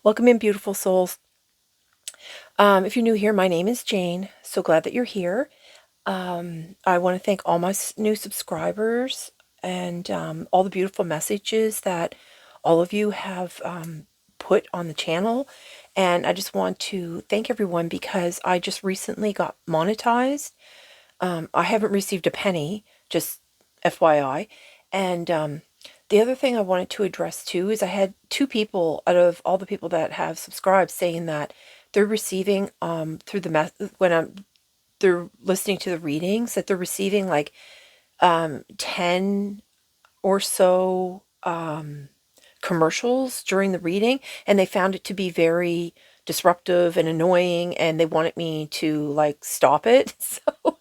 Welcome in, beautiful souls. If you're new here, my name is Jane. So glad that you're here. I want to thank all my new subscribers and all the beautiful messages that all of you have put on the channel. And I just want to thank everyone because I just recently got monetized. I haven't received a penny, just FYI. And the other thing I wanted to address too is I had two people out of all the people that have subscribed saying that they're receiving through the they're listening to the readings, that they're receiving like 10 or so commercials during the reading, and they found it to be very disruptive and annoying, and they wanted me to like stop it. So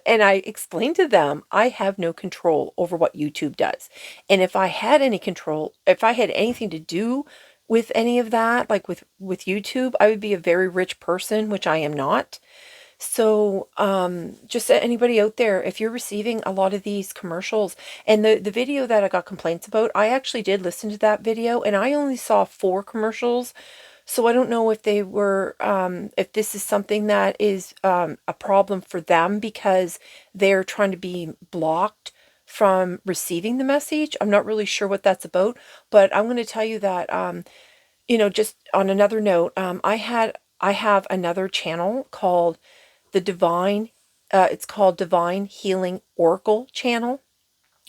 and I explained to them I have no control over what YouTube does, and if I had any control, if I had anything to do with any of that, like with YouTube, I would be a very rich person, which I am not. So, just anybody out there, if you're receiving a lot of these commercials, and the video that I got complaints about, I actually did listen to that video, and I only saw 4 commercials. So I don't know if they were, if this is something that is a problem for them because they're trying to be blocked from receiving the message. I'm not really sure what that's about, but I'm going to tell you that, just on another note, I have another channel called the Divine, it's called Divine Healing Oracle channel.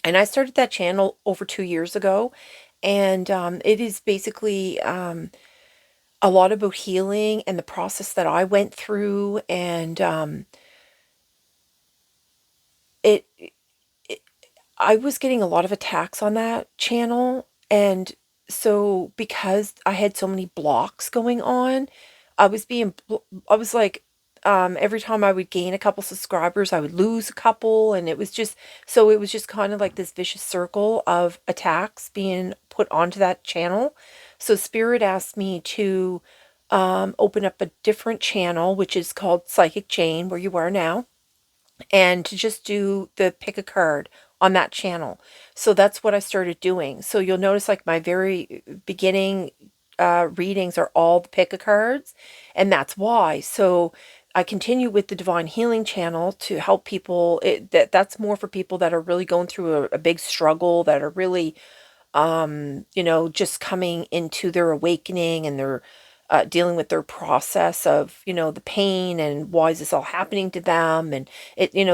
And I started that channel over 2 years ago. And it is basically a lot about healing and the process that I went through. And it, it, I was getting a lot of attacks on that channel. And so because I had so many blocks going on, I was like, every time I would gain a couple subscribers, I would lose a couple. And it was just, so it was just kind of like this vicious circle of attacks being put onto that channel. So Spirit asked me to open up a different channel, which is called Psychic Jane, where you are now, and to just do the pick a card on that channel. So that's what I started doing. So you'll notice like my very beginning readings are all the pick a cards, and that's why. So I continue with the Divine Healing channel to help people. That's more for people that are really going through a big struggle, that are really just coming into their awakening, and they're dealing with their process of, the pain and why is this all happening to them. And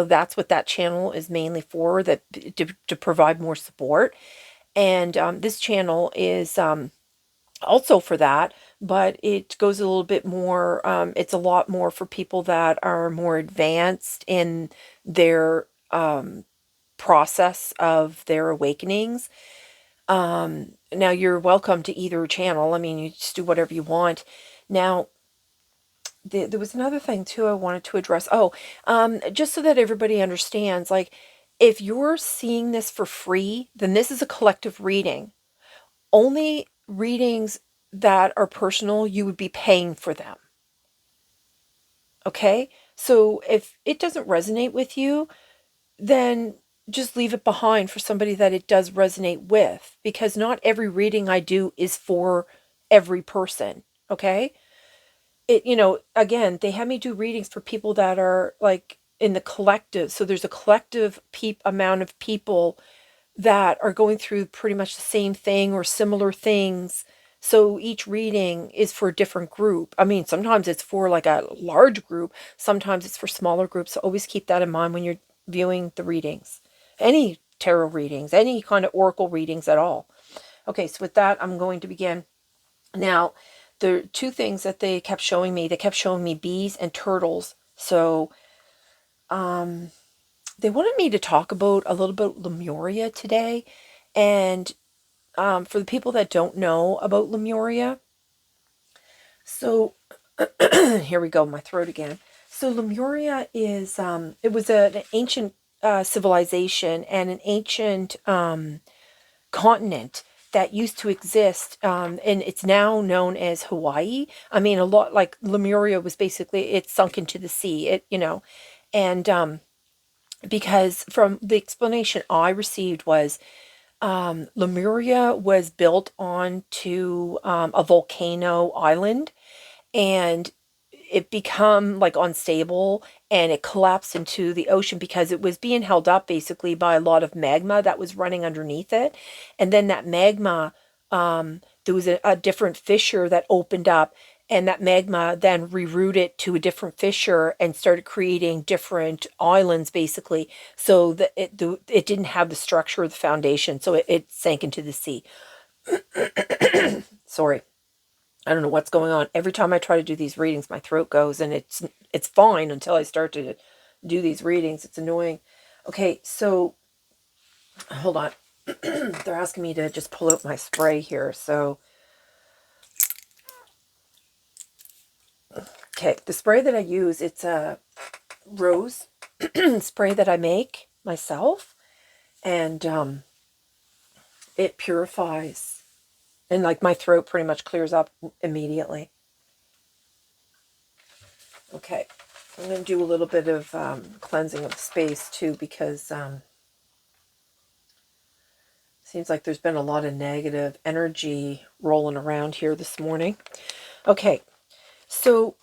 that's what that channel is mainly for, that to provide more support. And this channel is also for that, but it goes a little bit more, it's a lot more for people that are more advanced in their process of their awakenings. Now you're welcome to either channel. I mean, you just do whatever you want. Now, there was another thing too I wanted to address. Oh, just so that everybody understands, like, if you're seeing this for free, then this is a collective reading. Only readings that are personal, you would be paying for them. Okay? So if it doesn't resonate with you, then just leave it behind for somebody that it does resonate with, because not every reading I do is for every person. Okay? Again, they have me do readings for people that are like in the collective. So there's a collective amount of people that are going through pretty much the same thing or similar things. So each reading is for a different group. I mean, sometimes it's for like a large group, sometimes it's for smaller groups. So always keep that in mind when you're viewing the readings. Any tarot readings, any kind of oracle readings at all. Okay, so with that, I'm going to begin. Now, the two things that they kept showing me bees and turtles. So, they wanted me to talk about a little bit Lemuria today. And for the people that don't know about Lemuria, so here we go, my throat again. So Lemuria is, it was an ancient civilization and an ancient continent that used to exist, and it's now known as Hawaii. I mean, a lot like Lemuria was basically, it sunk into the sea, and because from the explanation I received was, Lemuria was built onto a volcano island, and it become like unstable, and it collapsed into the ocean because it was being held up basically by a lot of magma that was running underneath it. And then that magma, there was a different fissure that opened up, and that magma then rerouted to a different fissure and started creating different islands basically, so that it didn't have the structure of the foundation, so it sank into the sea. Sorry. I don't know what's going on. Every time I try to do these readings, my throat goes, and it's fine until I start to do these readings. It's annoying. Okay, so hold on. They're asking me to just pull out my spray here. So, okay, the spray that I use, it's a rose spray that I make myself, and it purifies, and like my throat pretty much clears up immediately. Okay, I'm going to do a little bit of cleansing of space too, because seems like there's been a lot of negative energy rolling around here this morning. Okay, so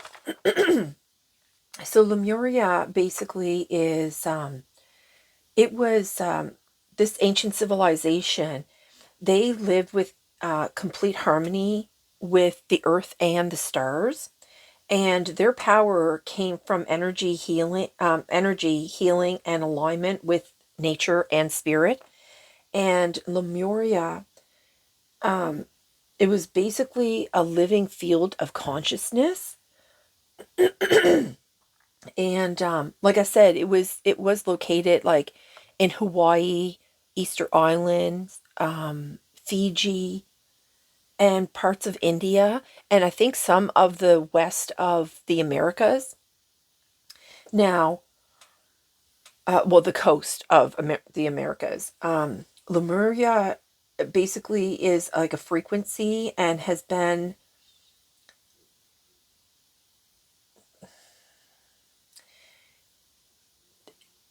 so Lemuria basically is it was this ancient civilization. They lived with complete harmony with the earth and the stars, and their power came from energy healing and alignment with nature and spirit. And Lemuria, it was basically a living field of consciousness. And like I said, it was located like in Hawaii, Easter Islands, Fiji, and parts of India, and I think some of the west of the Americas. Now, well, the coast of the Americas. Lemuria basically is like a frequency, and has been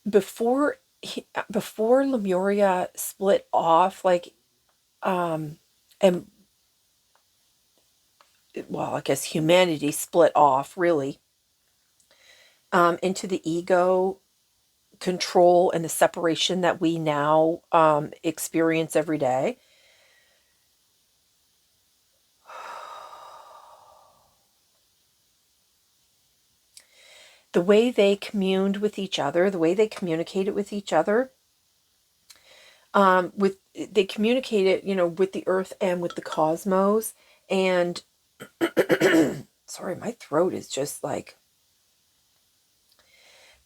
before before Lemuria split off, like and well, I guess humanity split off really into the ego, control, and the separation that we now experience every day. The way they communed with each other, the way they communicated with each other, with they communicated, with the earth and with the cosmos. And sorry, my throat is just like,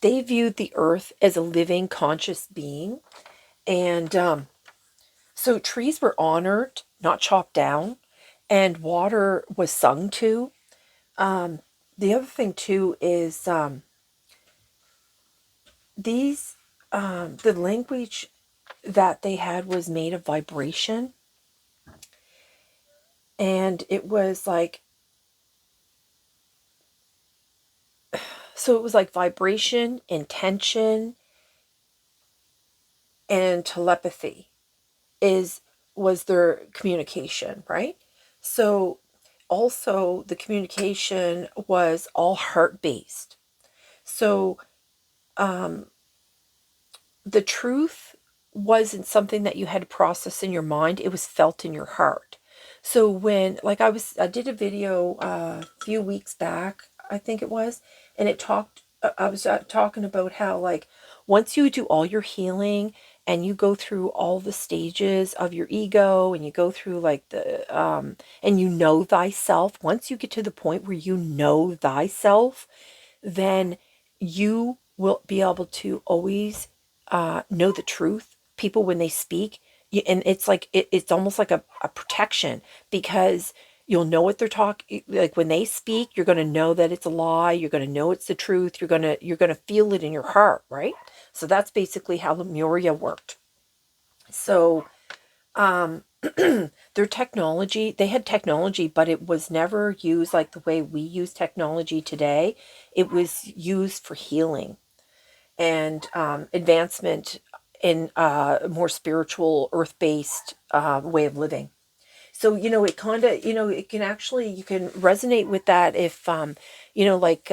they viewed the earth as a living, conscious being. And so trees were honored, not chopped down, and water was sung to. The other thing too is the language that they had was made of vibration, and it was like, so it was like vibration, intention, and telepathy was their communication, right? So also the communication was all heart based. So the truth wasn't something that you had to process in your mind, it was felt in your heart. So when, like, I did a video a few weeks back, I think it was, and I was talking about how, like, once you do all your healing and you go through all the stages of your ego, and you go through like and you know thyself, once you get to the point where you know thyself, then you will be able to always know the truth. People, when they speak, and it's like it's almost like a protection, because you'll know what they're talking. Like when they speak, you're going to know that it's a lie. You're going to know it's the truth. You're gonna feel it in your heart, right? So that's basically how Lemuria worked. So their technology, they had technology, but it was never used like the way we use technology today. It was used for healing and advancement in a more spiritual, earth-based way of living. So, it kind of, it can actually, you can resonate with that if, like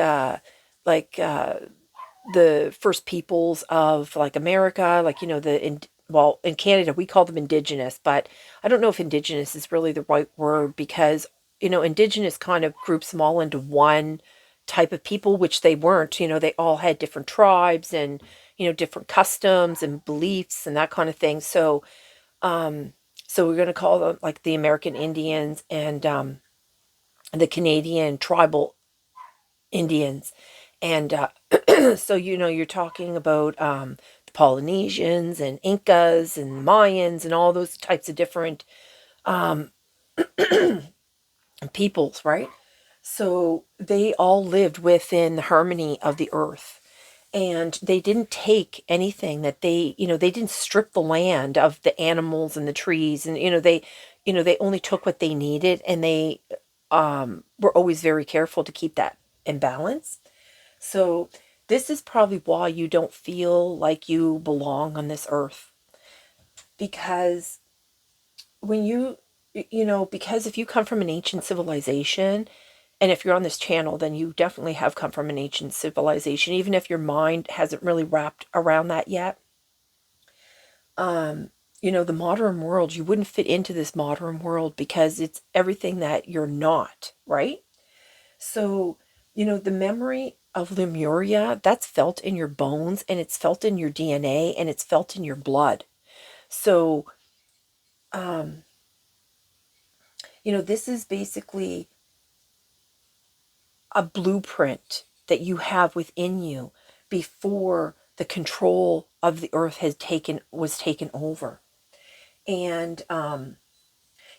the first peoples of like America, like, well, in Canada, we call them indigenous, but I don't know if indigenous is really the right word because, indigenous kind of groups them all into one type of people, which they weren't. They all had different tribes and, different customs and beliefs and that kind of thing. Um, so we're going to call them like the American Indians and the Canadian tribal Indians. And so, you're talking about the Polynesians and Incas and Mayans and all those types of different um, peoples, right? So they all lived within the harmony of the earth. And they didn't take anything that they didn't strip the land of the animals and the trees. And, they only took what they needed, and they were always very careful to keep that in balance. So this is probably why you don't feel like you belong on this earth. Because when because if you come from an ancient civilization, and if you're on this channel, then you definitely have come from an ancient civilization, even if your mind hasn't really wrapped around that yet. The modern world, you wouldn't fit into this modern world because it's everything that you're not, right? So, the memory of Lemuria, that's felt in your bones and it's felt in your DNA and it's felt in your blood. So, this is basically a blueprint that you have within you before the control of the earth was taken over. And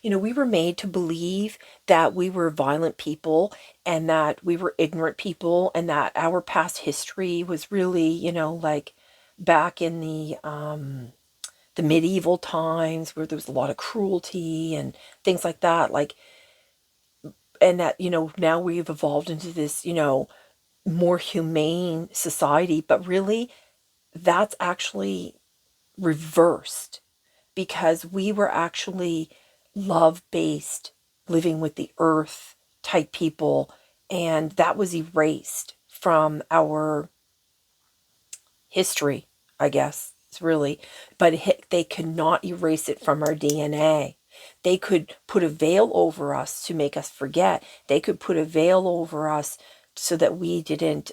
we were made to believe that we were violent people and that we were ignorant people and that our past history was really, like back in the medieval times where there was a lot of cruelty and things like that. Like, and that, now we've evolved into this, more humane society, but really that's actually reversed because we were actually love based, living with the earth type people, and that was erased from our history, I guess. It's really, but they cannot erase it from our DNA. They could put a veil over us to make us forget. They could put a veil over us so that we didn't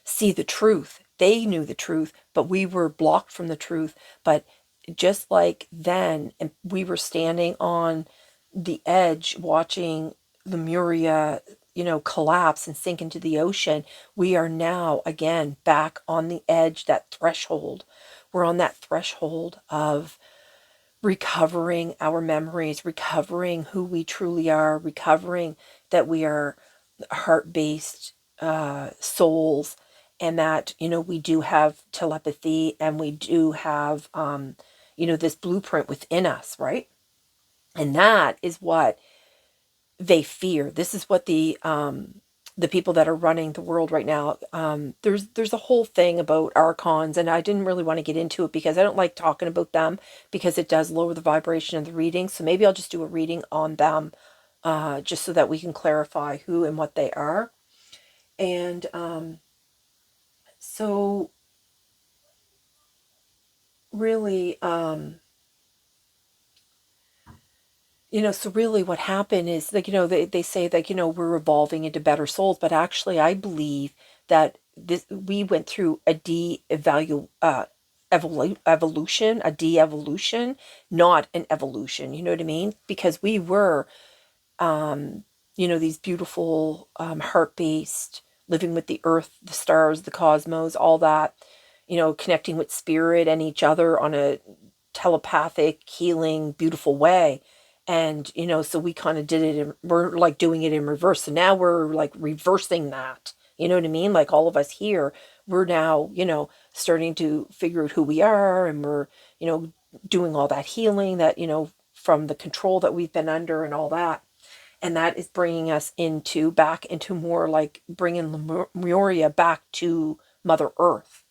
see the truth. They knew the truth, but we were blocked from the truth. But just like then, and we were standing on the edge watching Lemuria, collapse and sink into the ocean, we are now again back on the edge, that threshold. We're on that threshold of recovering our memories, recovering who we truly are, recovering that we are heart-based souls, and that we do have telepathy and we do have this blueprint within us, right? And that is what they fear. This is what the people that are running the world right now, there's a whole thing about archons, and I didn't really want to get into it because I don't like talking about them because it does lower the vibration of the reading. So maybe I'll just do a reading on them, just so that we can clarify who and what they are. And so really, so really what happened is like, they say that, we're evolving into better souls, but actually I believe that we went through a evolution, a de-evolution, not an evolution, you know what I mean? Because we were, these beautiful, heart-based, living with the earth, the stars, the cosmos, all that, connecting with spirit and each other on a telepathic, healing, beautiful way. And, so we kind of did it, we're like doing it in reverse. So now we're like reversing that. You know what I mean? Like all of us here, we're now, starting to figure out who we are, and we're, doing all that healing that, from the control that we've been under and all that. And that is bringing us back into more like bringing Lemuria back to Mother Earth.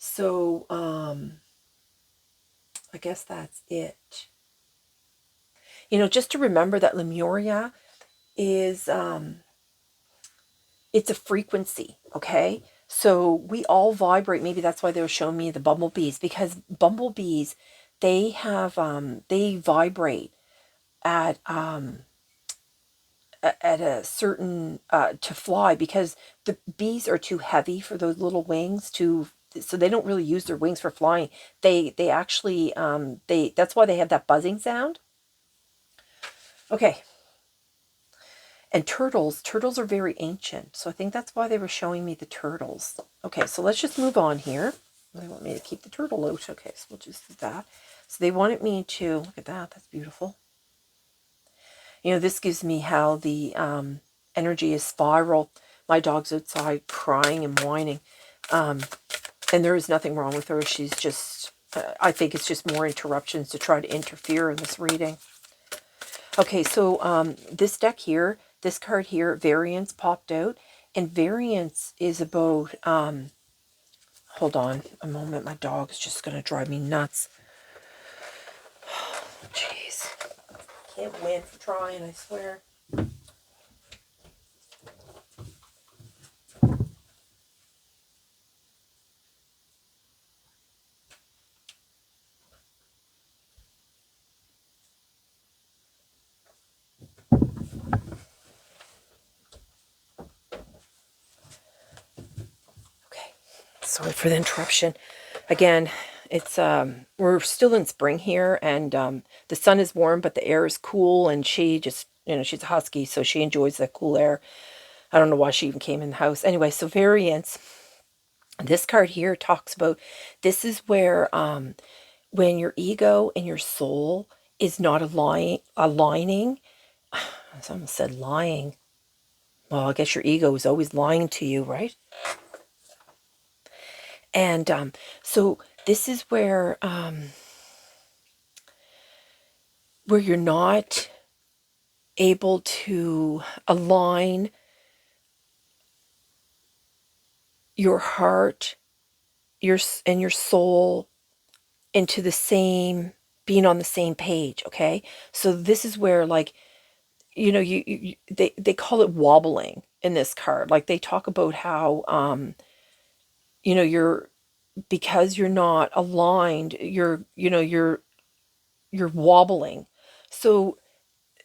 So, I guess that's it. Just to remember that Lemuria is, it's a frequency, okay? So we all vibrate. Maybe that's why they were showing me the bumblebees, because bumblebees, they vibrate at at a certain to fly, because the bees are too heavy for those little wings to, so they don't really use their wings for flying. They actually they that's why they have that buzzing sound. Okay. And turtles are very ancient, so I think that's why they were showing me the turtles. Okay, so let's just move on here. They want me to keep the turtle out. Okay, so we'll just do that. So they wanted me to, look at that, that's beautiful. This gives me how the energy is spiral. My dog's outside crying and whining. And there is nothing wrong with her. She's just, I think it's just more interruptions to try to interfere in this reading. Okay, so this deck here, this card here, variance popped out. And variance is about, hold on a moment. My dog's just going to drive me nuts. Jeez. Can't win for trying, I swear. Okay, sorry for the interruption. Again, it's we're still in spring here, and the sun is warm, but the air is cool, and she just, she's a husky, so she enjoys the cool air. I don't know why she even came in the house. Anyway, so variance. This card here talks about, this is where when your ego and your soul is not aligning. I almost said lying. Well, I guess your ego is always lying to you, right? And so this is where you're not able to align your heart, your soul into the same, being on the same page. Okay, so this is where, like, they call it wobbling in this card. Like, they talk about how you're, because you're not aligned, you're wobbling. So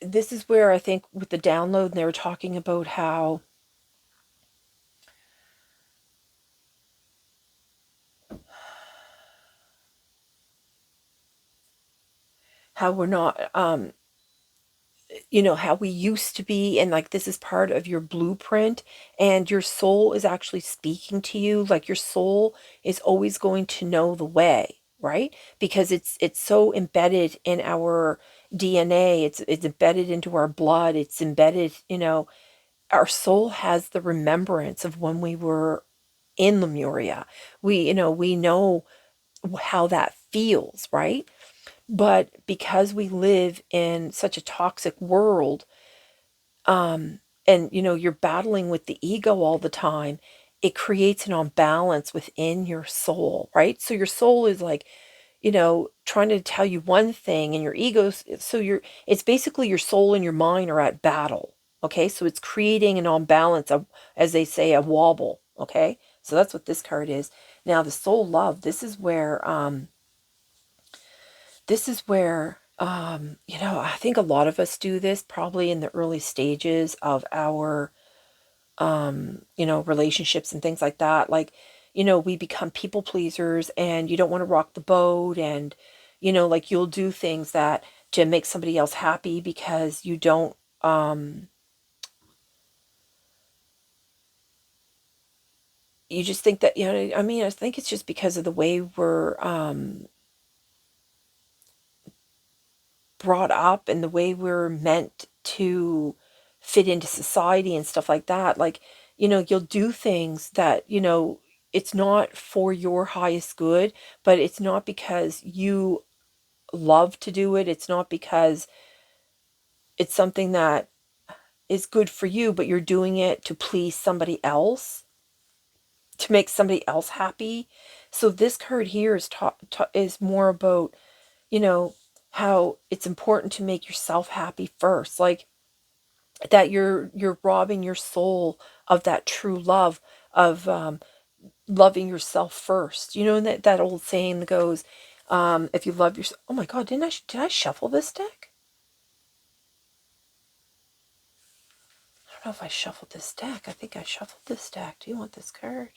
this is where I think with the download, they were talking about how we're not how we used to be, and like, this is part of your blueprint, and your soul is actually speaking to you. Like, your soul is always going to know the way, right? Because it's so embedded in our DNA. It's embedded into our blood. It's embedded, our soul has the remembrance of when we were in Lemuria. We know how that feels, right? But because we live in such a toxic world, and you're battling with the ego all the time, it creates an imbalance within your soul, right? So your soul is like, trying to tell you one thing, and your ego's, so it's basically your soul and your mind are at battle. Okay, so it's creating an imbalance of, as they say, a wobble. Okay, so that's what this card is. Now the soul love, I think a lot of us do this probably in the early stages of our, relationships and things like that. Like, we become people pleasers, and you don't want to rock the boat. And, like, you'll do things that to make somebody else happy, because you don't, you just think that, I mean, I think it's just because of the way we're, brought up, and the way we're meant to fit into society and stuff like that. Like, you'll do things that, it's not for your highest good, but it's not because you love to do it. It's not because it's something that is good for you, but you're doing it to please somebody else, to make somebody else happy. So this card here is more about, you know, how it's important to make yourself happy first. Like that you're robbing your soul of that true love of loving yourself first. You know, and that old saying that goes, if you love yourself. Oh my God, did I shuffle this deck? I don't know if I shuffled this deck. I think I shuffled this deck. Do you want this card?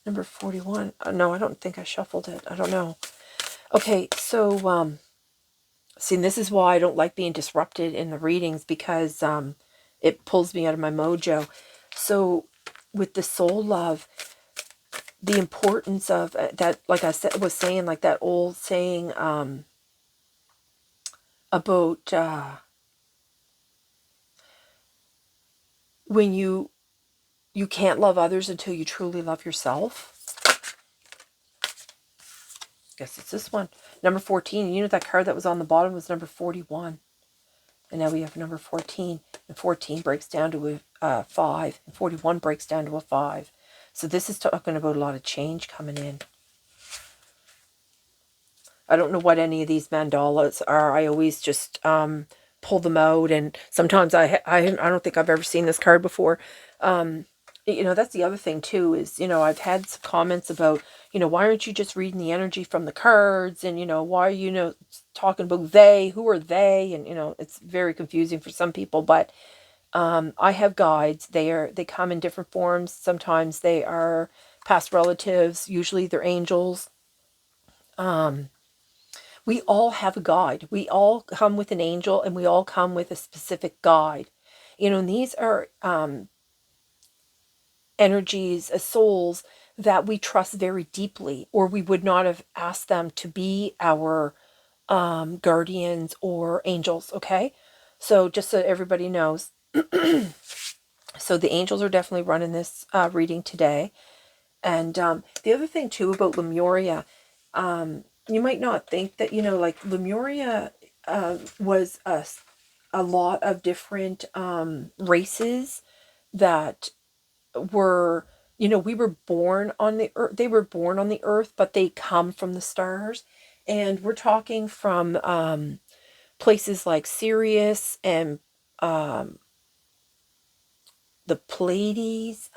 Number 41. No, I don't think I shuffled it. I don't know. Okay, so see, this is why I don't like being disrupted in the readings, because it pulls me out of my mojo. So with the soul love, the importance of that, like I said, was saying, like that old saying about when you can't love others until you truly love yourself. Guess it's this one. Number 14. You know that card that was on the bottom was number 41. And now we have number 14. And 14 breaks down to a 5. And 41 breaks down to a 5. So this is talking about a lot of change coming in. I don't know what any of these mandalas are. I always just pull them out. And sometimes I don't think I've ever seen this card before. You know, that's the other thing too, is, you know, I've had some comments about, you know, why aren't you just reading the energy from the cards? And, you know, why are you, talking about they? Who are they? And, you know, it's very confusing for some people. But I have guides. They come in different forms. Sometimes they are past relatives. Usually they're angels. We all have a guide. We all come with an angel, and we all come with a specific guide. You know, and these are energies, souls that we trust very deeply, or we would not have asked them to be our guardians or angels. Okay, so just so everybody knows, so the angels are definitely running this reading today. And the other thing too about Lemuria, you might not think that, you know, like Lemuria was a lot of different races that were, you know, we were born on the earth. They were born on the earth, but they come from the stars. And we're talking from places like Sirius and the Pleiades.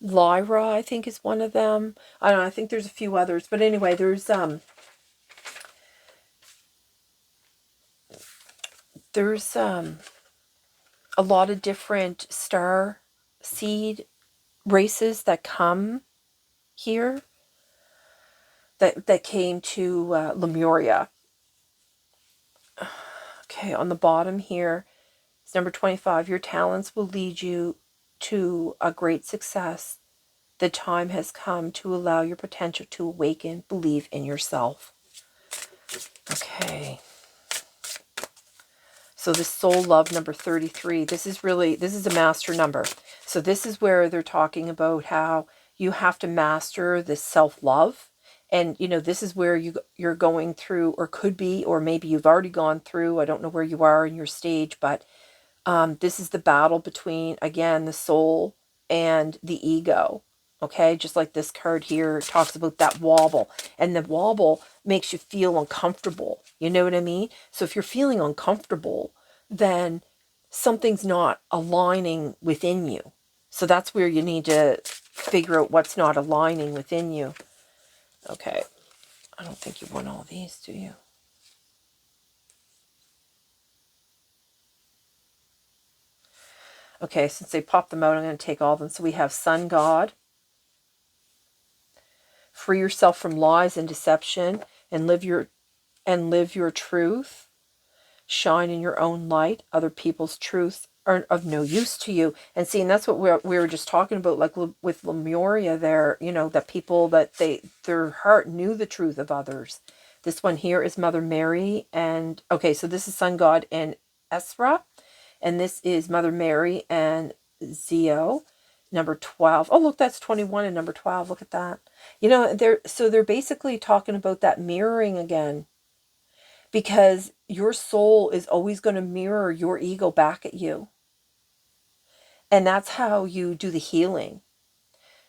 Lyra, I think, is one of them. I don't know, I think there's a few others. But anyway, there's a lot of different star seed races that come here, that came to Lemuria. Okay, on the bottom here, it's number 25. Your talents will lead you to a great success. The time has come to allow your potential to awaken. Believe in yourself. Okay. So this soul love, number 33, this is a master number. So this is where they're talking about how you have to master this self-love. And, you know, this is where you're going through, or could be, or maybe you've already gone through. I don't know where you are in your stage, but this is the battle between, again, the soul and the ego. Okay, just like this card here talks about that wobble. And the wobble makes you feel uncomfortable. You know what I mean? So if you're feeling uncomfortable, then something's not aligning within you. So that's where you need to figure out what's not aligning within you. Okay, I don't think you want all these, do you? Okay, since they popped them out, I'm going to take all of them. So we have Sun God. Free yourself from lies and deception, and live your truth. Shine in your own light. Other people's truths are of no use to you. And see, and that's what we were just talking about, like with Lemuria there, you know, that people, that their heart knew the truth of others. This one here is Mother Mary. And okay, so this is Sun God and Esra. And this is Mother Mary and Zeo. Number 12. Oh, look, that's 21 and number 12. Look at that. You know, they're basically talking about that mirroring again. because your soul is always going to mirror your ego back at you. And that's how you do the healing.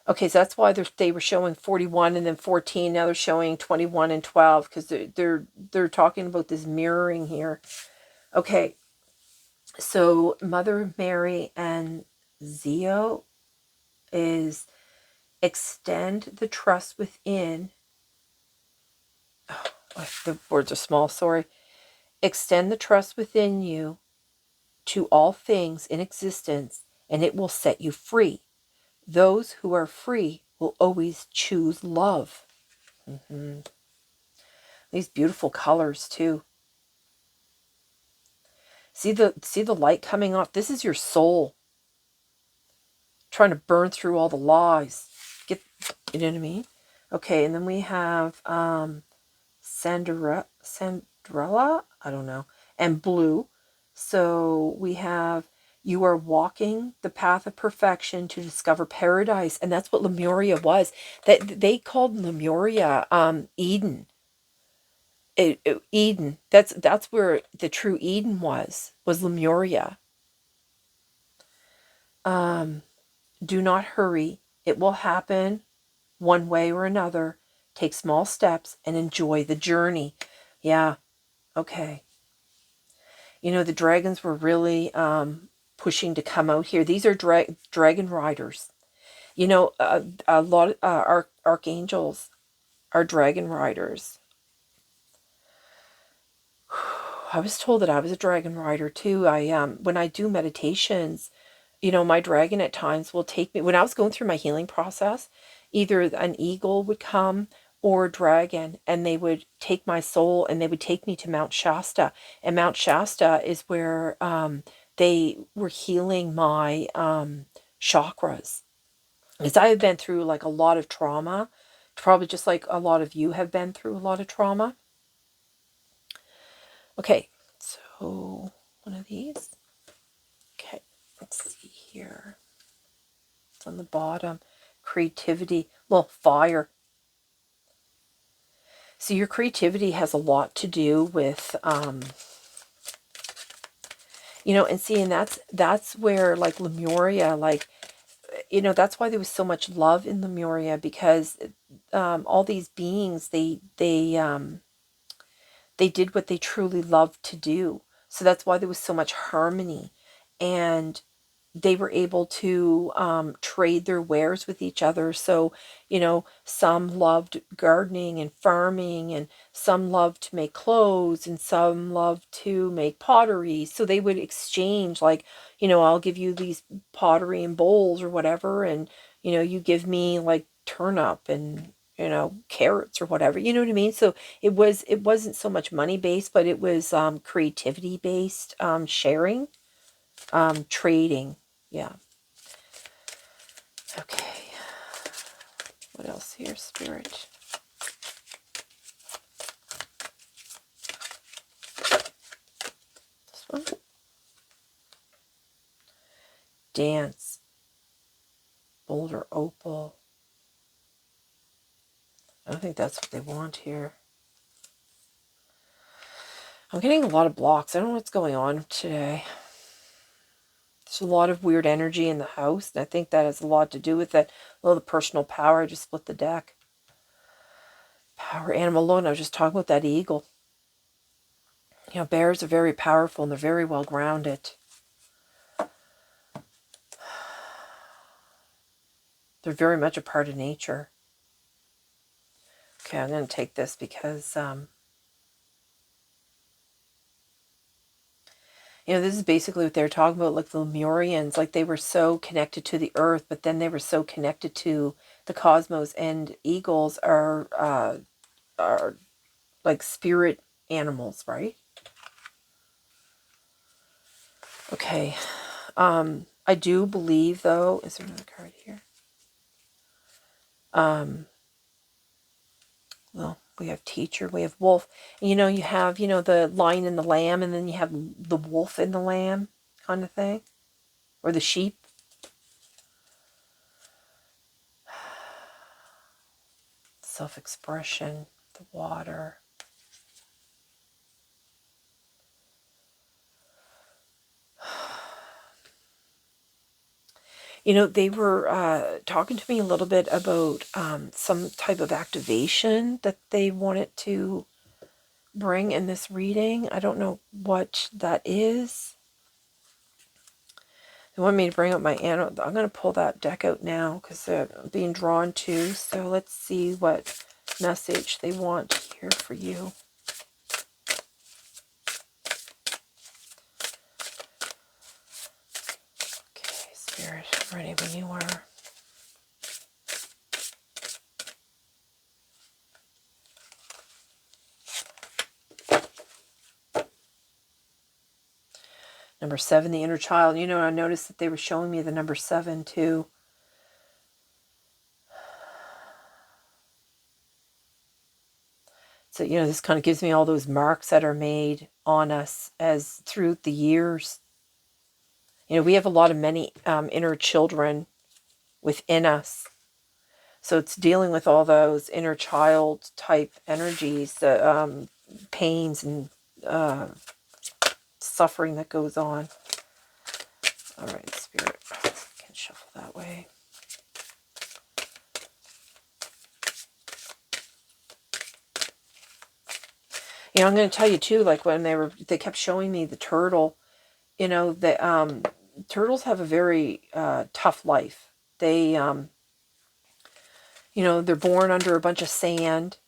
Okay, so that's why they were showing 41 and then 14. Now they're showing 21 and 12 because they're talking about this mirroring here. Okay, so Mother Mary and Zio is extend the trust within. Oh, the words are small, sorry. Extend the trust within you to all things in existence, and it will set you free. Those who are free will always choose love. Mm-hmm. These beautiful colors too. See the light coming off. This is your soul trying to burn through all the lies. You know what I mean? Okay, and then we have Sandrella, I don't know, and blue. So we have, you are walking the path of perfection to discover paradise, and that's what Lemuria was. That they called Lemuria Eden. Eden. That's where the true Eden was Lemuria. Do not hurry. It will happen one way or another. Take small steps and enjoy the journey. Yeah. Okay. You know, the dragons were really pushing to come out here. These are dragon riders. You know, a lot of archangels are dragon riders. I was told that I was a dragon rider too. When I do meditations, you know, my dragon at times will take me. When I was going through my healing process, either an eagle would come or a dragon, and they would take my soul and they would take me to Mount Shasta. And Mount Shasta is where they were healing my chakras. Because I have been through like a lot of trauma, probably just like a lot of you have been through a lot of trauma. Okay, so one of these. Okay, let's see here. It's on the bottom. Creativity. Well, fire. So your creativity has a lot to do with, you know, and seeing that's where like Lemuria, like, you know, that's why there was so much love in Lemuria, because all these beings, they did what they truly loved to do. So that's why there was so much harmony, and they were able to trade their wares with each other. So, you know, some loved gardening and farming, and some loved to make clothes, and some loved to make pottery. So they would exchange, like, you know, I'll give you these pottery and bowls or whatever, and, you know, you give me like turnip and, you know, carrots or whatever. You know what I mean? So it wasn't so much money based, but it was creativity based, sharing, trading. Yeah. Okay. What else here, Spirit? This one. Dance. Boulder opal. I don't think that's what they want here. I'm getting a lot of blocks. I don't know what's going on today. There's a lot of weird energy in the house, and I think that has a lot to do with it. A little of the personal power. I just split the deck. Power animal alone. I was just talking about that eagle. You know, bears are very powerful and they're very well grounded. They're very much a part of nature. Okay, I'm going to take this because, you know, this is basically what they're talking about, like the Lemurians, like they were so connected to the earth, but then they were so connected to the cosmos, and eagles are like spirit animals, right? Okay. I do believe, though, is there another card here? Well, we have teacher, we have wolf. And, you know, you have, you know, the lion and the lamb, and then you have the wolf and the lamb kind of thing. Or the sheep. Self-expression, the water. You know, they were talking to me a little bit about some type of activation that they wanted to bring in this reading. I don't know what that is. They want me to bring up my animal. I'm going to pull that deck out now because they're being drawn to. So let's see what message they want here for you. Okay, Spirit, I'm ready when you are. Number 7, the inner child. You know, I noticed that they were showing me the number 7 too. So, you know, this kind of gives me all those marks that are made on us as through the years. You know, we have a lot of many inner children within us. So it's dealing with all those inner child type energies, the pains and suffering that goes on. All right, Spirit. I can shuffle that way. You know, I'm going to tell you too, like when they kept showing me the turtle, you know, the turtles have a very tough life. They, you know, they're born under a bunch of sand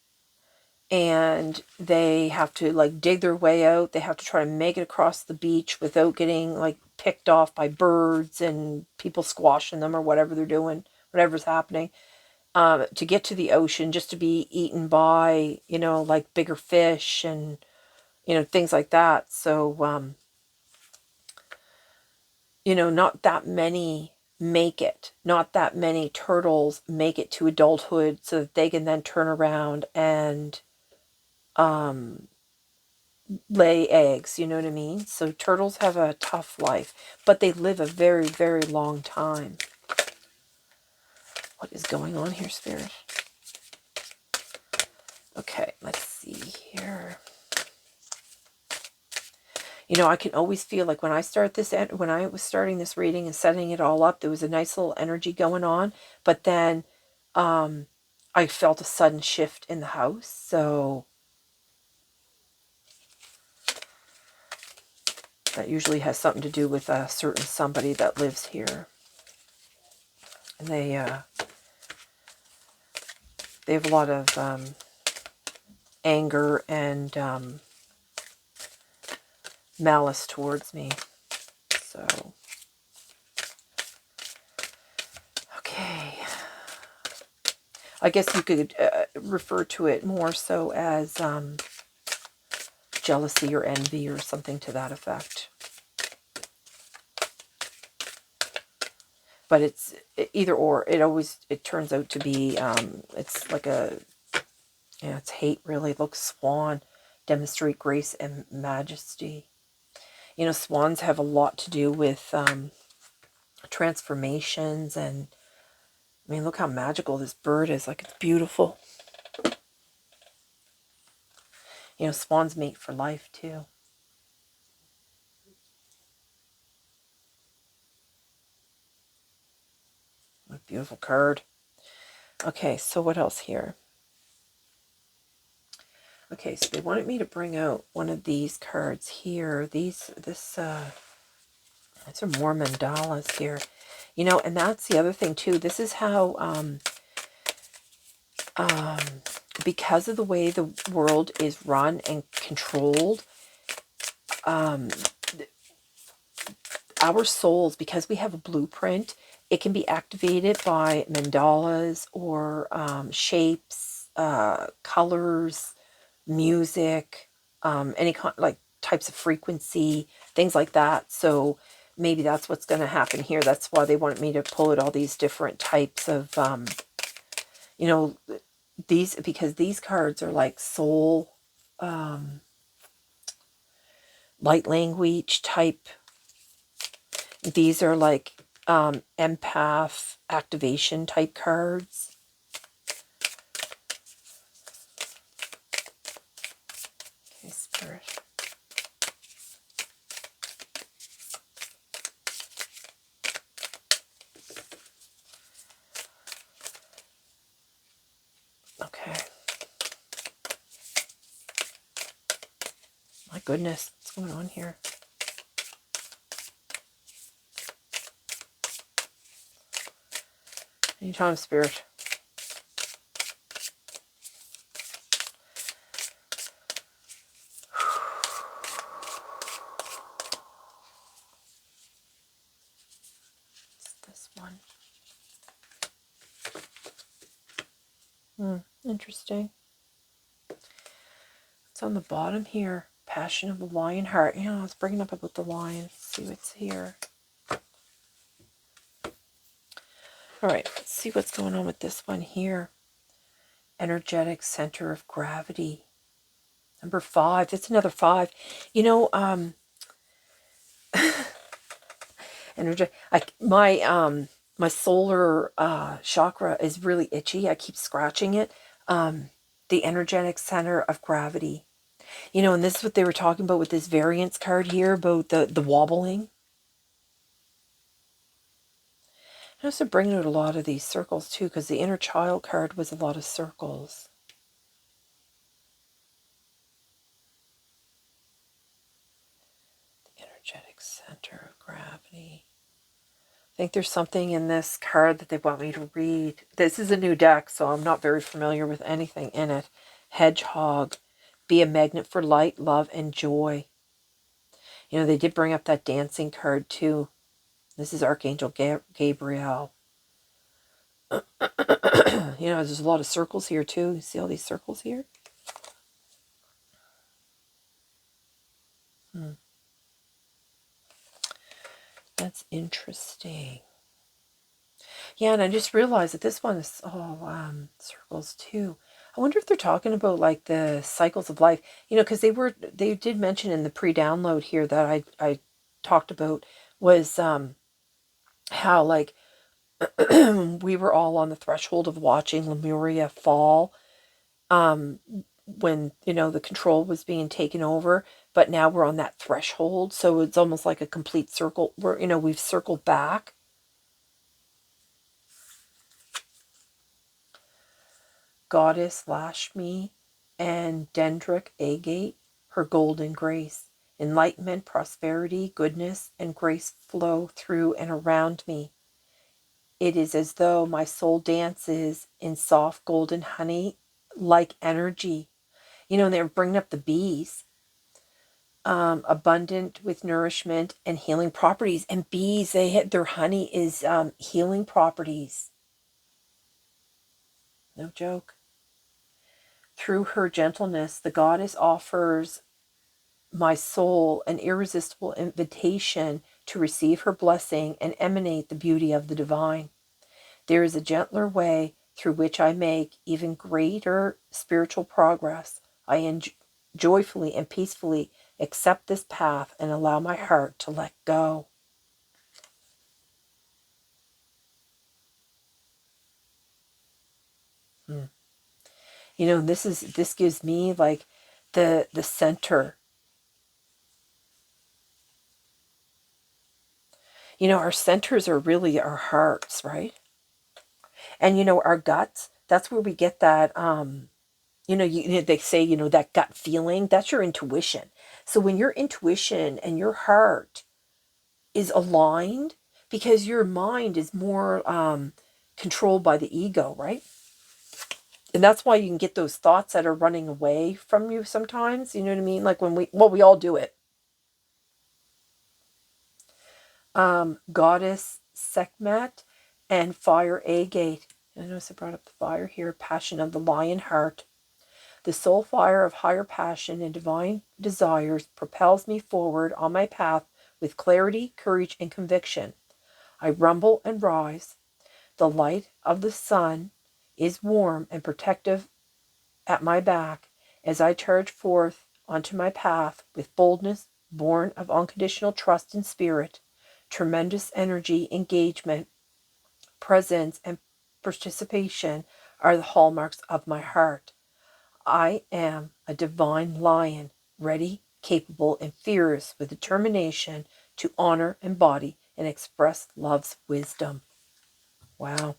and they have to like dig their way out. They have to try to make it across the beach without getting like picked off by birds and people squashing them or whatever they're doing, whatever's happening. To get to the ocean, just to be eaten by, you know, like bigger fish and, you know, things like that. So, you know, not that many make it. Not that many turtles make it to adulthood so that they can then turn around and lay eggs, you know what I mean? So turtles have a tough life, but they live a very, very long time. What is going on here, Spirit? Okay, let's see here. You know, I can always feel like when I was starting this reading and setting it all up, there was a nice little energy going on, but then I felt a sudden shift in the house. So that usually has something to do with a certain somebody that lives here. And they have a lot of anger and malice towards me. So, okay. I guess you could refer to it more so as jealousy or envy or something to that effect. But it's either or. It turns out to be, it's like a, you know, it's hate really. Look, swan, demonstrate grace and majesty. You know, swans have a lot to do with transformations and, I mean, look how magical this bird is. Like, it's beautiful. You know, swans mate for life too. What a beautiful card. Okay, so what else here? Okay, so they wanted me to bring out one of these cards here. These are more mandalas here. You know, and that's the other thing too. This is how, because of the way the world is run and controlled, our souls, because we have a blueprint, it can be activated by mandalas or shapes, colors, music, any kind, like types of frequency, things like that. So maybe that's what's going to happen here. That's why they wanted me to pull out all these different types of, you know, because these cards are like soul, light language type. These are like empath activation type cards. Okay, Spirit. goodness, what's going on here? Anytime, Spirit. This one. Interesting. It's on the bottom here. Passion of the lion heart. Yeah, let's bring it up about the lion. Let's see what's here. All right, let's see what's going on with this one here. Energetic center of gravity. Number 5. That's another 5. You know, my solar chakra is really itchy. I keep scratching it. The energetic center of gravity. You know, and this is what they were talking about with this variance card here about the wobbling. I also bring out a lot of these circles too, because the inner child card was a lot of circles. The energetic center of gravity. I think there's something in this card that they want me to read. This is a new deck, so I'm not very familiar with anything in it. Hedgehog. Be a magnet for light, love, and joy. You know, they did bring up that dancing card too. This is Archangel Gabriel. You know, there's a lot of circles here too. You see all these circles here? That's interesting. Yeah, and I just realized that this one is all circles too. I wonder if they're talking about like the cycles of life. You know, because they did mention in the pre-download here that I talked about was how like we were all on the threshold of watching Lemuria fall. When, you know, the control was being taken over, but now we're on that threshold, so it's almost like a complete circle. We're, you know, we've circled back. Goddess Lashmi and Dendrick Agate, her golden grace, enlightenment, prosperity, goodness, and grace flow through and around me. It is as though my soul dances in soft golden honey like energy. You know, and they're bringing up the bees. Abundant with nourishment and healing properties. And bees, their honey is healing properties. No joke. Through her gentleness, the goddess offers my soul an irresistible invitation to receive her blessing and emanate the beauty of the divine. There is a gentler way through which I make even greater spiritual progress. I joyfully and peacefully accept this path and allow my heart to let go. You know, this gives me like the center. You know, our centers are really our hearts, right? And you know, our guts, that's where we get that you know, they say, you know, that gut feeling, that's your intuition. So when your intuition and your heart is aligned, because your mind is more controlled by the ego, right? And that's why you can get those thoughts that are running away from you sometimes. You know what I mean? Like when we all do it. Goddess Sekhmet and fire agate. I notice I brought up the fire here. Passion of the lion heart. The soul fire of higher passion and divine desires propels me forward on my path with clarity, courage, and conviction. I rumble and rise. The light of the sun is warm and protective at my back as I charge forth onto my path with boldness born of unconditional trust in spirit. Tremendous energy, engagement, presence, and participation are the hallmarks of my heart. I am a divine lion, ready, capable, and fierce with determination to honor, embody, and express love's wisdom. Wow.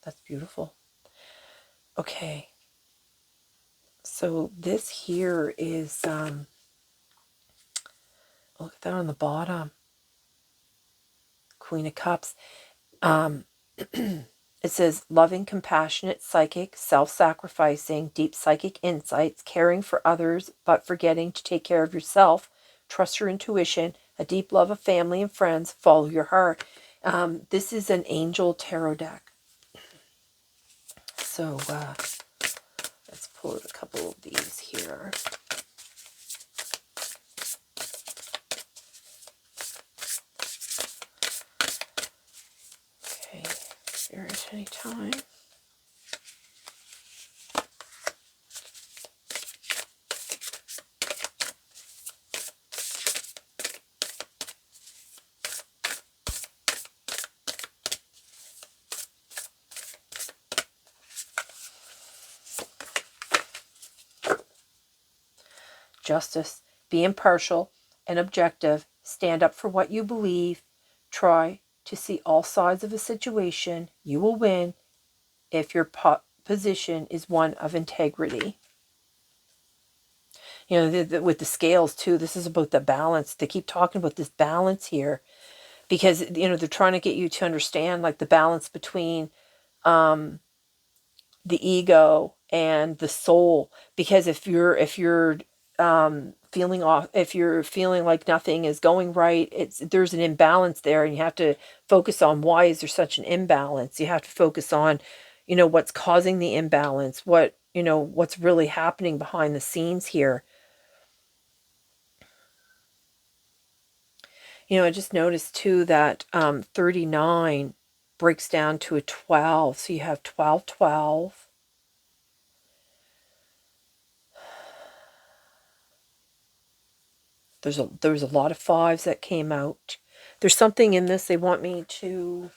That's beautiful. Okay. So this here is, look at that on the bottom. Queen of Cups. It says loving, compassionate, psychic, self-sacrificing, deep psychic insights, caring for others, but forgetting to take care of yourself. Trust your intuition, a deep love of family and friends, follow your heart. This is an angel tarot deck. So let's pull a couple of these here. Okay, Spirit, anytime. Justice. Be impartial and objective. Stand up for what you believe. Try to see all sides of a situation. You will win if your position is one of integrity. You know, with the scales too, this is about the balance. They keep talking about this balance here because, you know, they're trying to get you to understand like the balance between the ego and the soul. Because if you're feeling off, if you're feeling like nothing is going right, there's an imbalance there, and you have to focus on why is there such an imbalance. You have to focus on, you know, what's causing the imbalance, what, you know, what's really happening behind the scenes here. You know, I just noticed too that 39 breaks down to a 12, so you have 12, 12. There's a lot of fives that came out. There's something in this they want me to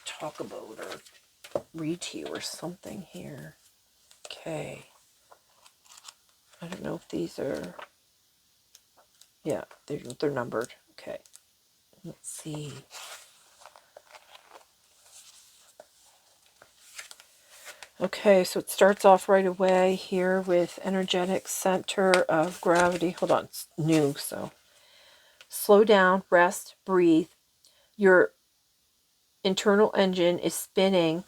talk about or read to you or something here. Okay. I don't know if these are... Yeah, they're numbered. Okay. Let's see. Okay, so it starts off right away here with energetic center of gravity. Hold on, it's new, so... Slow down, rest, breathe. Your internal engine is spinning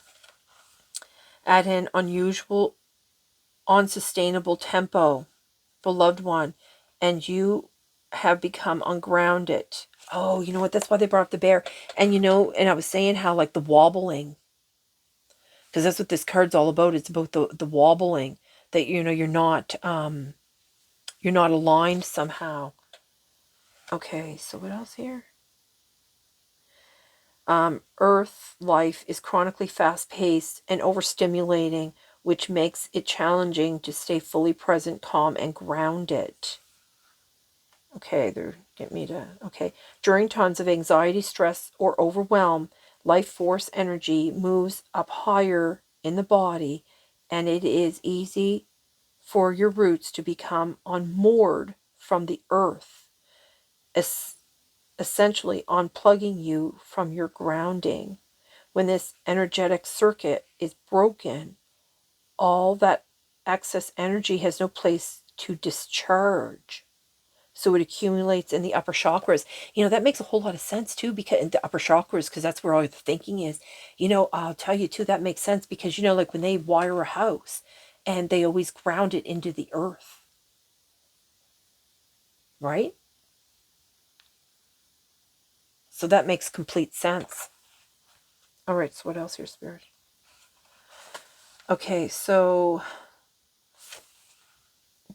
at an unusual, unsustainable tempo, beloved one, and you have become ungrounded. Oh, you know what? That's why they brought up the bear. And you know, and I was saying how like the wobbling, because that's what this card's all about. It's about the wobbling, that, you know, you're not aligned somehow. Okay, so what else here? Earth life is chronically fast-paced and overstimulating, which makes it challenging to stay fully present, calm, and grounded. Okay, they're getting me to... Okay. During times of anxiety, stress, or overwhelm, life force energy moves up higher in the body, and it is easy for your roots to become unmoored from the earth, essentially unplugging you from your grounding. When this energetic circuit is broken, all that excess energy has no place to discharge. So it accumulates in the upper chakras. You know, that makes a whole lot of sense too, because in the upper chakras, because that's where all the thinking is. You know, I'll tell you too, that makes sense because, you know, like when they wire a house and they always ground it into the earth. Right? So that makes complete sense. All right, so what else here, Spirit? Okay, so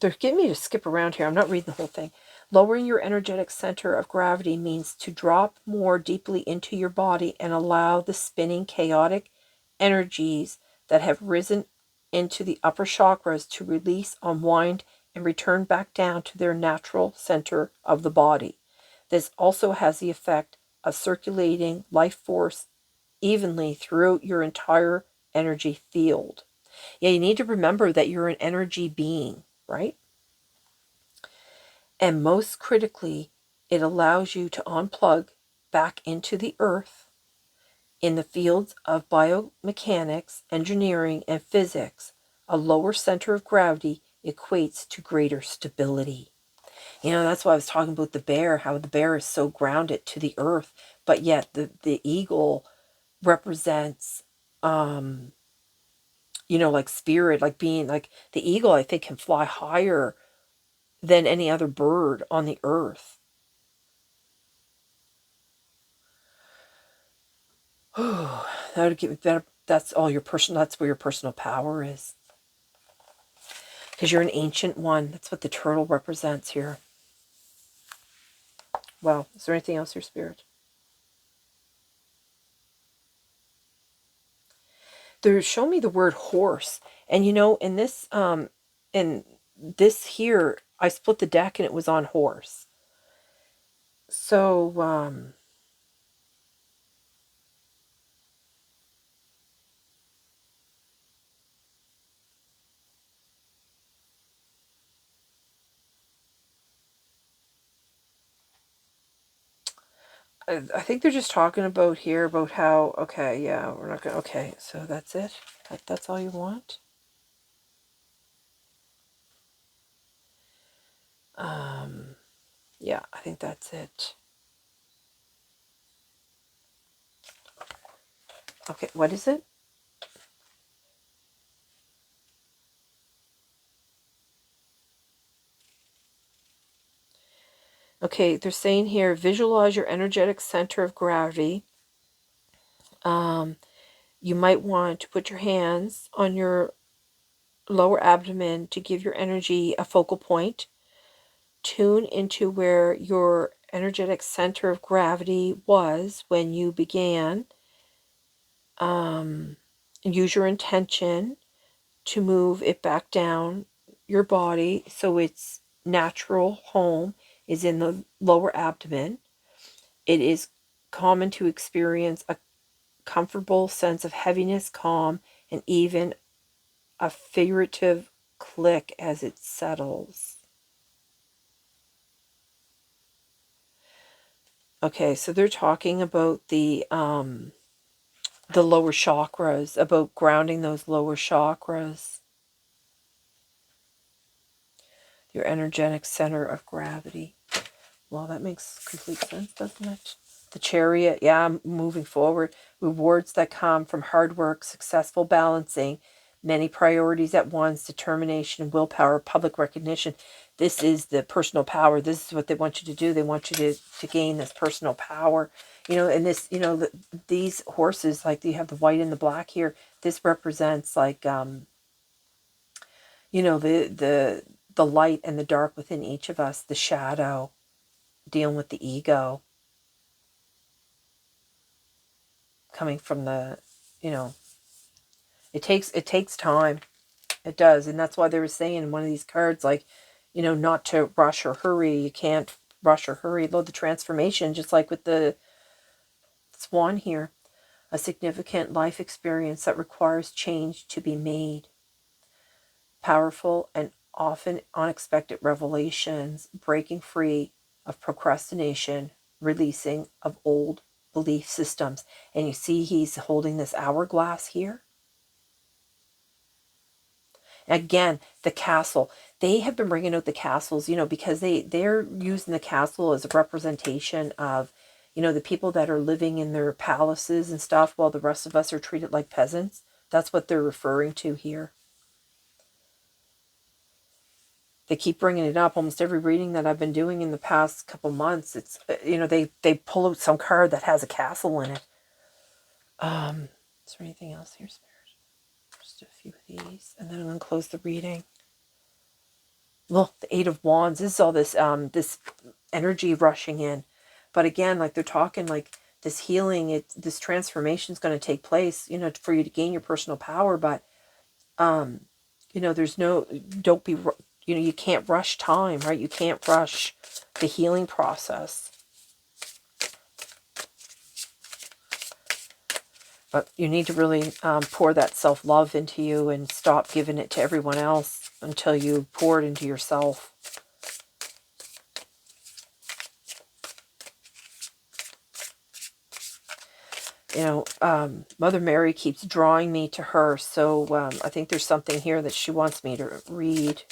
they're getting me to skip around here. I'm not reading the whole thing. Lowering your energetic center of gravity means to drop more deeply into your body and allow the spinning, chaotic energies that have risen into the upper chakras to release, unwind, and return back down to their natural center of the body. This also has the effect of circulating life force evenly throughout your entire energy field. Yeah, you need to remember that you're an energy being, right? And most critically, it allows you to unplug back into the earth in the fields of biomechanics, engineering, and physics. A lower center of gravity equates to greater stability. That's why I was talking about the bear, how the bear is so grounded to the earth, but yet the eagle represents, like spirit, like being, like the eagle, I think, can fly higher than any other bird on the earth. That would give that. That's all your personal. That's where your personal power is, because you're an ancient one. That's what the turtle represents here. Well, is there anything else, your spirit? They're showing me the word horse, and in this here, I split the deck and it was on horse. So I think they're just talking about here about how, okay, yeah, we're not gonna, okay, so that's it. That's all you want. Yeah, I think that's it. Okay, what is it? Okay, they're saying here, visualize your energetic center of gravity. You might want to put your hands on your lower abdomen to give your energy a focal point. Tune into where your energetic center of gravity was when you began. Use your intention to move it back down your body so its natural home is in the lower abdomen. It is common to experience a comfortable sense of heaviness, calm, and even a figurative click as it settles. Okay, so they're talking about the lower chakras, about grounding those lower chakras. Your energetic center of gravity. Well, that makes complete sense, doesn't it? The Chariot, yeah, moving forward. Rewards that come from hard work, successful balancing, many priorities at once, determination, willpower, public recognition. This is the personal power. This is what they want you to do. They want you to gain this personal power. And this, these horses, like you have the white and the black here, this represents like, the light and the dark within each of us, the shadow, dealing with the ego, coming from the, it takes time. It does. And that's why they were saying in one of these cards, like, not to rush or hurry. You can't rush or hurry. Though the transformation, just like with the swan here, a significant life experience that requires change to be made. Powerful and often unexpected revelations, breaking free of procrastination, releasing of old belief systems. And you see he's holding this hourglass here. Again, the castle. They have been bringing out the castles, because they're using the castle as a representation of, the people that are living in their palaces and stuff, while the rest of us are treated like peasants. That's what they're referring to here. They keep bringing it up almost every reading that I've been doing in the past couple months. It's, they pull out some card that has a castle in it. Is there anything else here, Spirit? Just a few of these, and then I'm going to close the reading. Look, the Eight of Wands. This is all this this energy rushing in, but again, like they're talking like this healing, this transformation is going to take place, for you to gain your personal power. But there's no, don't be, you can't rush time, right? You can't rush the healing process. But you need to really pour that self-love into you and stop giving it to everyone else until you pour it into yourself. Mother Mary keeps drawing me to her, so I think there's something here that she wants me to read.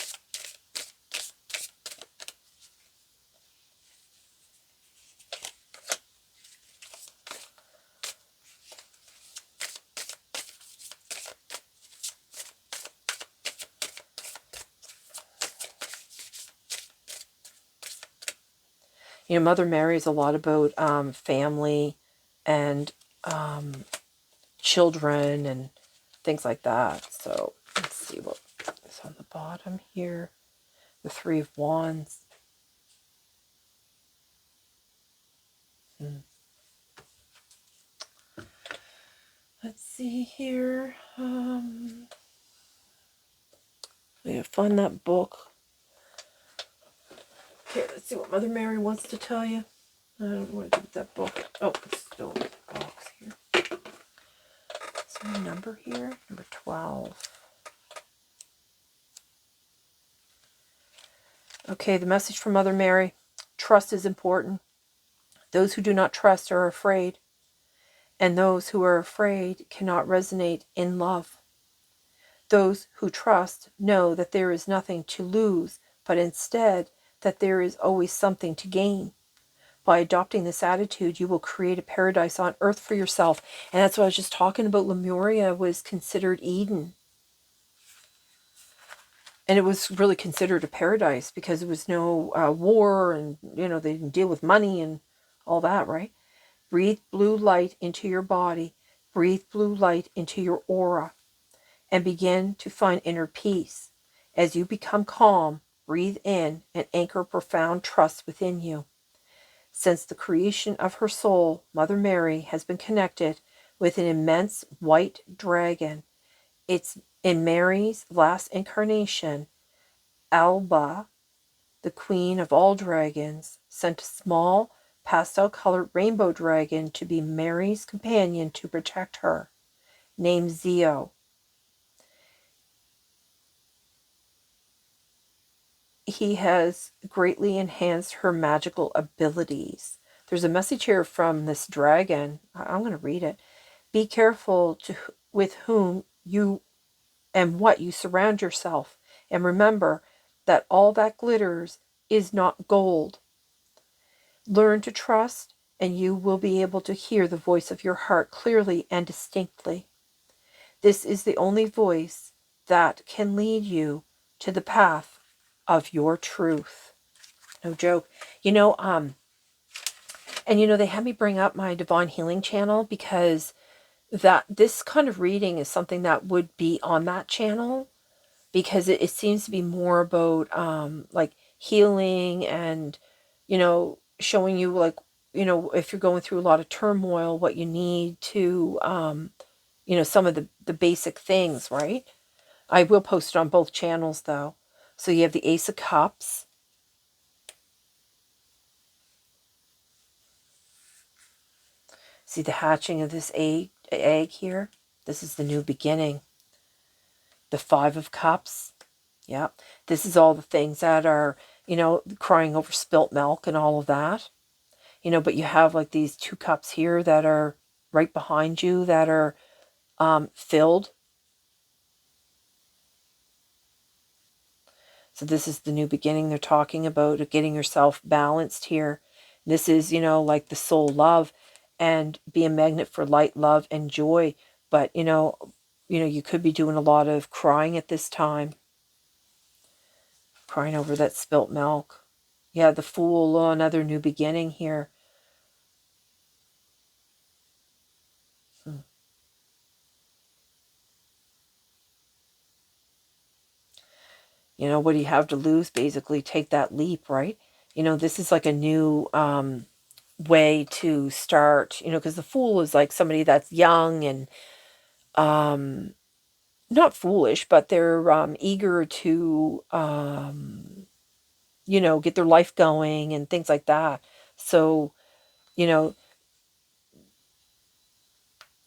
Mother Mary is a lot about family and children and things like that. So let's see what is on the bottom here. The Three of Wands. Let's see here. We have find that book. Okay, let's see what Mother Mary wants to tell you. I don't know what to do with that book. Oh, it's still in the box here. Is there a number here? Number 12. Okay, the message from Mother Mary. Trust is important. Those who do not trust are afraid, and those who are afraid cannot resonate in love. Those who trust know that there is nothing to lose, but instead that there is always something to gain. By adopting this attitude, you will create a paradise on earth for yourself. And that's what I was just talking about. Lemuria was considered Eden. And it was really considered a paradise because there was no war and, they didn't deal with money and all that, right? Breathe blue light into your body. Breathe blue light into your aura and begin to find inner peace. As you become calm, breathe in and anchor profound trust within you. Since the creation of her soul, Mother Mary has been connected with an immense white dragon. It's in Mary's last incarnation, Alba, the queen of all dragons, sent a small pastel-colored rainbow dragon to be Mary's companion to protect her, named Zeo. He has greatly enhanced her magical abilities. There's a message here from this dragon. I'm going to read it. Be careful with whom you and what you surround yourself. And remember that all that glitters is not gold. Learn to trust, and you will be able to hear the voice of your heart clearly and distinctly. This is the only voice that can lead you to the path of your truth. No joke. And they had me bring up my Divine Healing channel because this kind of reading is something that would be on that channel because it seems to be more about like healing and showing you like if you're going through a lot of turmoil what you need to some of the basic things, right? I will post it on both channels though. So you have the Ace of Cups. See the hatching of this egg here? This is the new beginning. The Five of Cups. Yeah. This is all the things that are, crying over spilt milk and all of that. But you have like these two cups here that are right behind you that are filled. So this is the new beginning. They're talking about getting yourself balanced here. This is, like the soul love and be a magnet for light, love, and joy. But, you could be doing a lot of crying at this time. Crying over that spilt milk. Yeah, the Fool, another new beginning here. What do you have to lose? Basically, take that leap, right? This is like a new way to start, because the Fool is like somebody that's young and not foolish, but they're eager to, get their life going and things like that. So, you know,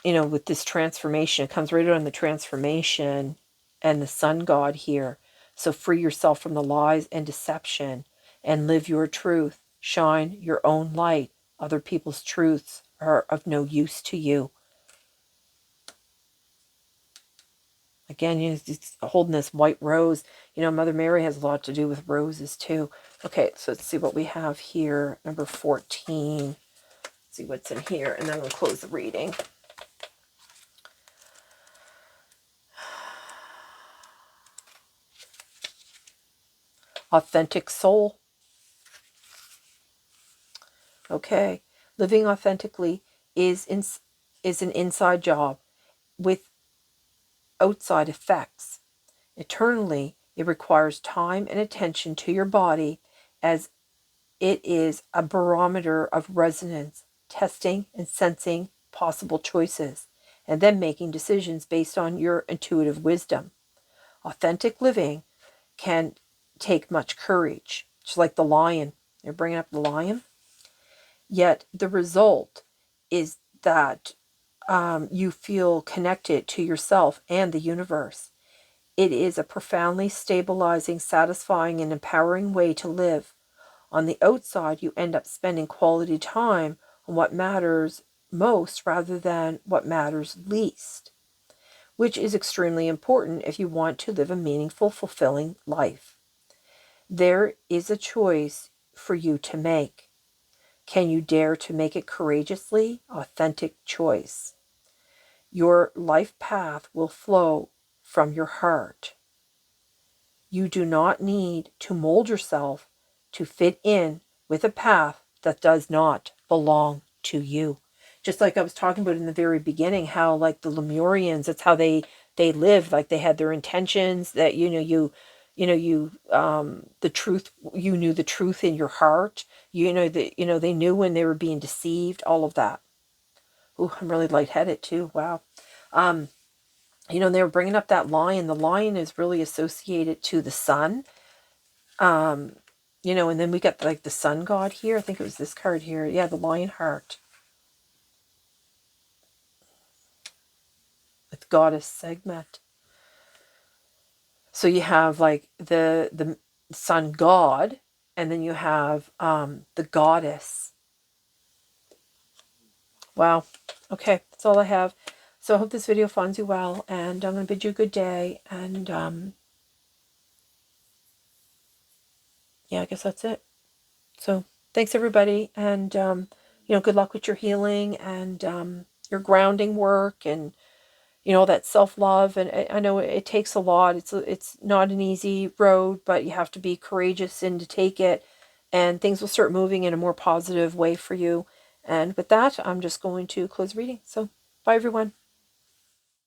with this transformation, it comes right on the transformation and the sun god here. So free yourself from the lies and deception and live your truth. Shine your own light. Other people's truths are of no use to you. Again, he's holding this white rose. Mother Mary has a lot to do with roses too. Okay, so let's see what we have here. Number 14. Let's see what's in here, and then we'll close the reading. Authentic soul. Okay. Living authentically is an inside job with outside effects. Eternally, it requires time and attention to your body, as it is a barometer of resonance, testing and sensing possible choices, and then making decisions based on your intuitive wisdom. Authentic living can take much courage, just like the lion. They're bringing up the lion. Yet the result is that you feel connected to yourself and the universe. It is a profoundly stabilizing, satisfying, and empowering way to live. On the outside, you end up spending quality time on what matters most rather than what matters least, which is extremely important if you want to live a meaningful, fulfilling life. There is a choice for you to make. Can you dare to make it courageously? Authentic choice. Your life path will flow from your heart. You do not need to mold yourself to fit in with a path that does not belong to you. Just like I was talking about in the very beginning, how like the Lemurians, that's how they lived. Like they had their intentions that the truth, you knew the truth in your heart. They knew when they were being deceived. All of that. Oh, I'm really lightheaded too. Wow. They were bringing up that lion. The lion is really associated to the sun. And then we got like the sun god here. I think it was this card here. Yeah, the lion heart. With goddess Segmet. So you have like the sun god, and then you have the goddess. Wow. Okay, that's all I have. So I hope this video finds you well, and I'm going to bid you a good day, and yeah, I guess that's it. So thanks everybody, and good luck with your healing and your grounding work, and that self-love. And I know it takes a lot. It's not an easy road, but you have to be courageous and to take it, and things will start moving in a more positive way for you. And with that, I'm just going to close reading. So bye everyone.